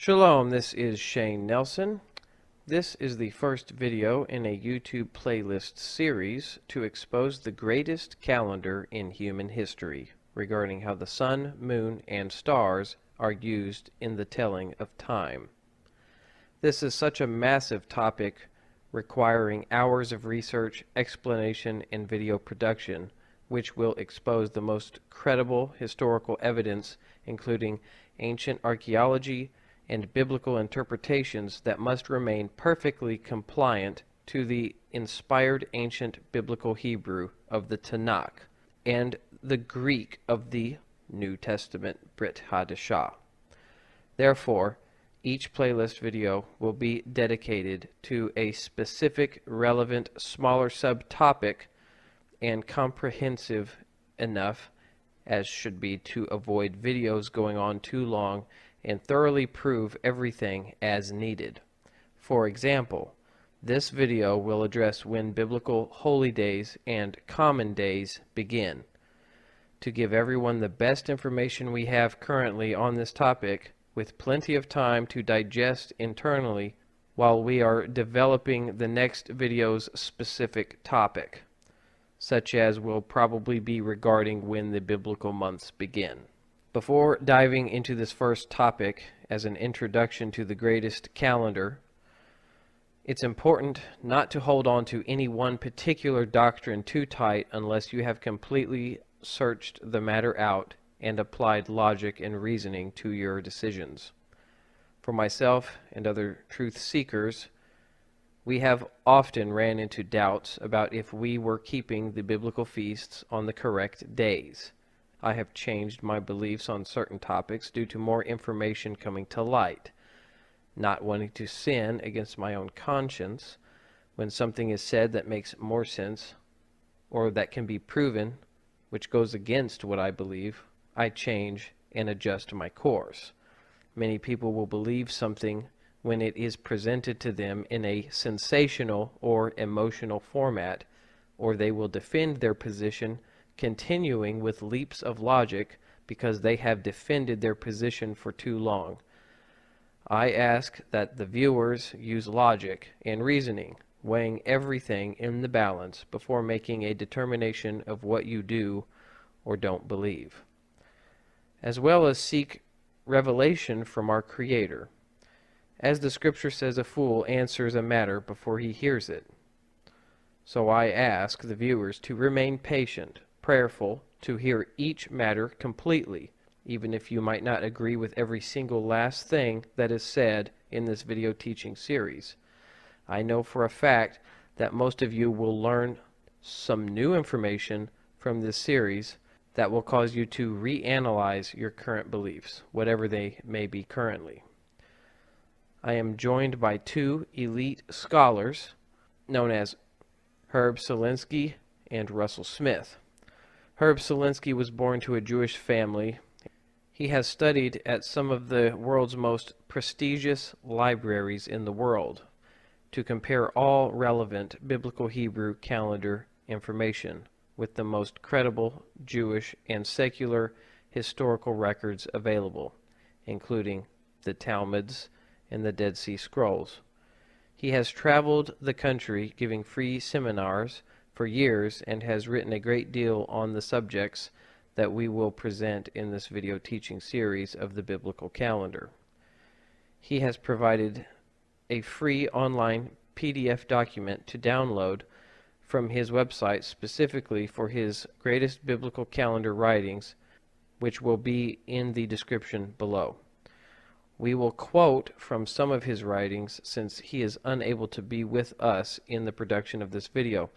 Shalom, this is Shane Nelson. This is the first video in a YouTube playlist series to expose the greatest calendar in human history regarding how the sun, moon, and stars are used in the telling of time. This is such a massive topic requiring hours of research, explanation, and video production, which will expose the most credible historical evidence, including ancient archaeology, and biblical interpretations that must remain perfectly compliant to the inspired ancient biblical Hebrew of the Tanakh and the Greek of the New Testament Brit Hadasha. Therefore, each playlist video will be dedicated to a specific, relevant, smaller subtopic and comprehensive enough as should be to avoid videos going on too long and thoroughly prove everything as needed. For example, this video will address when biblical holy days and common days begin. To give everyone the best information we have currently on this topic, with plenty of time to digest internally while we are developing the next video's specific topic, such as will probably be regarding when the biblical months begin. Before diving into this first topic as an introduction to the greatest calendar, it's important not to hold on to any one particular doctrine too tight unless you have completely searched the matter out and applied logic and reasoning to your decisions. For myself and other truth seekers, we have often ran into doubts about if we were keeping the biblical feasts on the correct days. I have changed my beliefs on certain topics due to more information coming to light, not wanting to sin against my own conscience when something is said that makes more sense or that can be proven, which goes against what I believe. I change and adjust my course. Many people will believe something when it is presented to them in a sensational or emotional format, or they will defend their position continuing with leaps of logic because they have defended their position for too long. I ask that the viewers use logic and reasoning, weighing everything in the balance before making a determination of what you do or don't believe, as well as seek revelation from our Creator. As the scripture says, a fool answers a matter before he hears it. So I ask the viewers to remain patient, prayerful, to hear each matter completely, even if you might not agree with every single last thing that is said in this video teaching series. I know for a fact that most of you will learn some new information from this series that will cause you to reanalyze your current beliefs, whatever they may be currently. I am joined by two elite scholars known as Herb Selinsky and Russell Smith. Herb Selinsky was born to a Jewish family. He has studied at some of the world's most prestigious libraries in the world to compare all relevant biblical Hebrew calendar information with the most credible Jewish and secular historical records available, including the Talmuds and the Dead Sea Scrolls. He has traveled the country giving free seminars for years and has written a great deal on the subjects that we will present in this video teaching series of the biblical calendar. He has provided a free online PDF document to download from his website specifically for his greatest biblical calendar writings, which will be in the description below. We will quote from some of his writings since he is unable to be with us in the production of this video.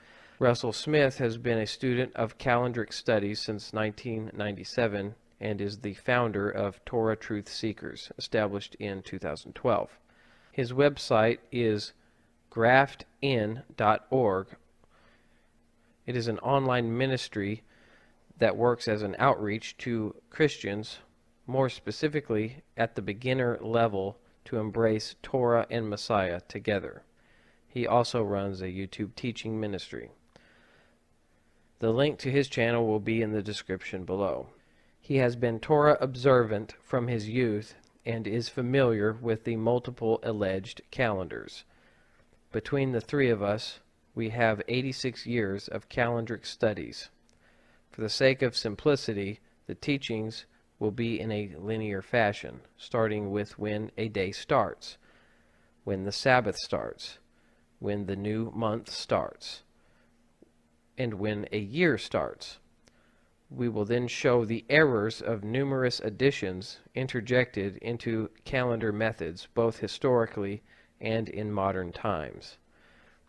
Russell Smith has been a student of calendric studies since 1997 and is the founder of Torah Truth Seekers, established in 2012. His website is graftin.org. It is an online ministry that works as an outreach to Christians, more specifically at the beginner level, to embrace Torah and Messiah together. He also runs a YouTube teaching ministry. The link to his channel will be in the description below. He has been Torah observant from his youth and is familiar with the multiple alleged calendars. Between the three of us, we have 86 years of calendric studies. For the sake of simplicity, the teachings will be in a linear fashion, starting with when a day starts, when the Sabbath starts, when the new month starts, and when a year starts. We will then show the errors of numerous additions interjected into calendar methods, both historically and in modern times.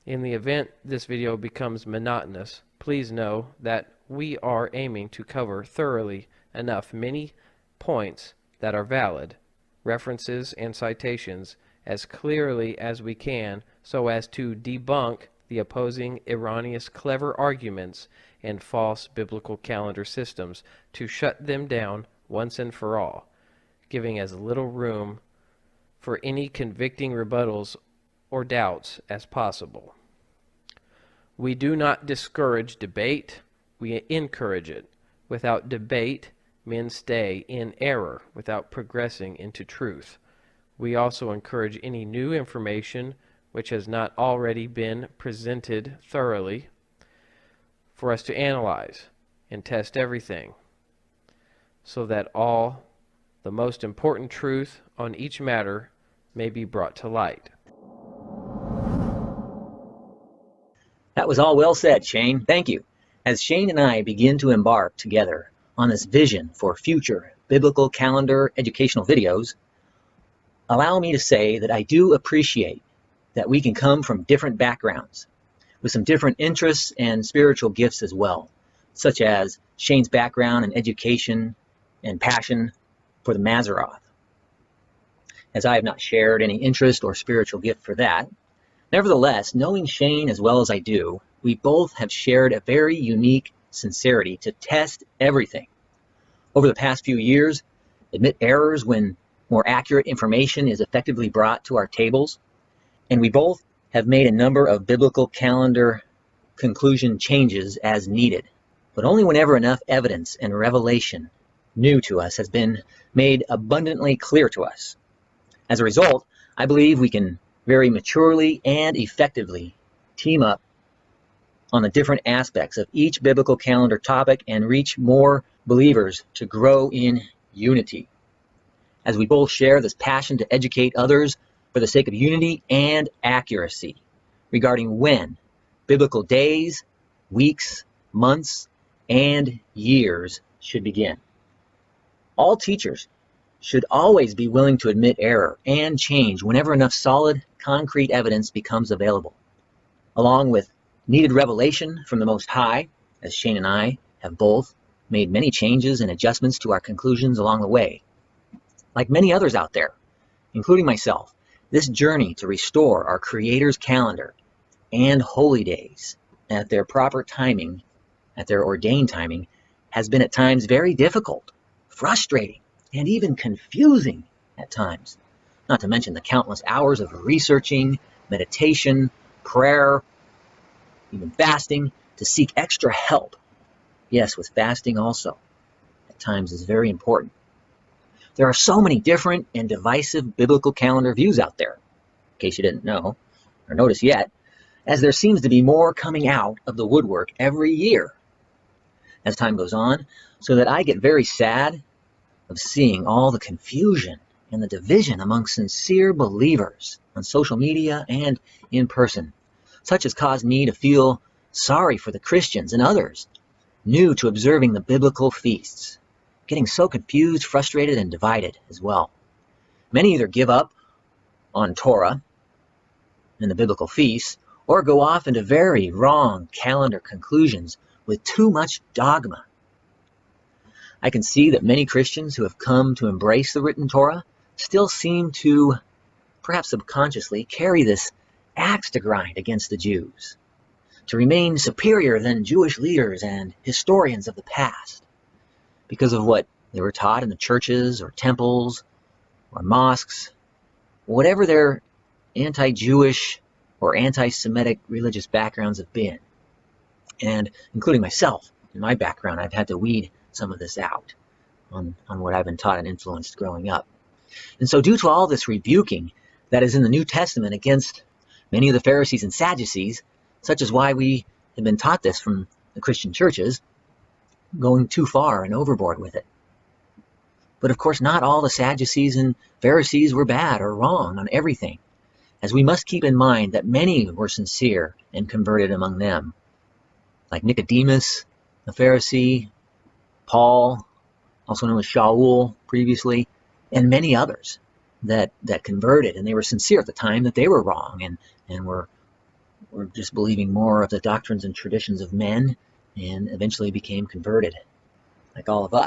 In the event this video becomes monotonous, please know that we are aiming to cover thoroughly enough many points that are valid, references and citations, as clearly as we can, so as to debunk the opposing erroneous clever arguments and false biblical calendar systems, to shut them down once and for all, giving as little room for any convicting rebuttals or doubts as possible. We do not discourage debate, we encourage it. Without debate, men stay in error without progressing into truth. We also encourage any new information which has not already been presented thoroughly for us to analyze and test everything, so that all the most important truth on each matter may be brought to light. That was all well said, Shane. Thank you. As Shane and I begin to embark together on this vision for future biblical calendar educational videos, allow me to say that I do appreciate that we can come from different backgrounds with some different interests and spiritual gifts as well, such as Shane's background in education and passion for the Mazzaroth. As I have not shared any interest or spiritual gift for that, nevertheless, knowing Shane as well as I do, we both have shared a very unique sincerity to test everything. Over the past few years, admit errors when more accurate information is effectively brought to our tables, and we both have made a number of biblical calendar conclusion changes as needed, but only whenever enough evidence and revelation new to us has been made abundantly clear to us. As a result, I believe we can very maturely and effectively team up on the different aspects of each biblical calendar topic and reach more believers to grow in unity. As we both share this passion to educate others for the sake of unity and accuracy regarding when biblical days, weeks, months, and years should begin. All teachers should always be willing to admit error and change whenever enough solid, concrete evidence becomes available, along with needed revelation from the Most High, as Shane and I have both made many changes and adjustments to our conclusions along the way. Like many others out there, including myself, this journey to restore our Creator's calendar and holy days at their proper timing, at their ordained timing, has been at times very difficult, frustrating, and even confusing at times. Not to mention the countless hours of researching, meditation, prayer, even fasting to seek extra help. Yes, with fasting also, at times is very important. There are so many different and divisive biblical calendar views out there, in case you didn't know or notice yet, as there seems to be more coming out of the woodwork every year as time goes on, so that I get very sad of seeing all the confusion and the division among sincere believers on social media and in person. Such has caused me to feel sorry for the Christians and others new to observing the biblical feasts, getting so confused, frustrated, and divided as well. Many either give up on Torah and the biblical feasts, or go off into very wrong calendar conclusions with too much dogma. I can see that many Christians who have come to embrace the written Torah still seem to, perhaps subconsciously, carry this axe to grind against the Jews, to remain superior than Jewish leaders and historians of the past, because of what they were taught in the churches or temples or mosques, whatever their anti-Jewish or anti-Semitic religious backgrounds have been. And including myself, in my background, I've had to weed some of this out on what I've been taught and influenced growing up. And so due to all this rebuking that is in the New Testament against many of the Pharisees and Sadducees, such is why we have been taught this from the Christian churches, going too far and overboard with it. But of course, not all the Sadducees and Pharisees were bad or wrong on everything, as we must keep in mind that many were sincere and converted among them, like Nicodemus, the Pharisee, Paul, also known as Shaul previously, and many others that converted, and they were sincere at the time that they were wrong and were just believing more of the doctrines and traditions of men, and eventually became converted, like all of us.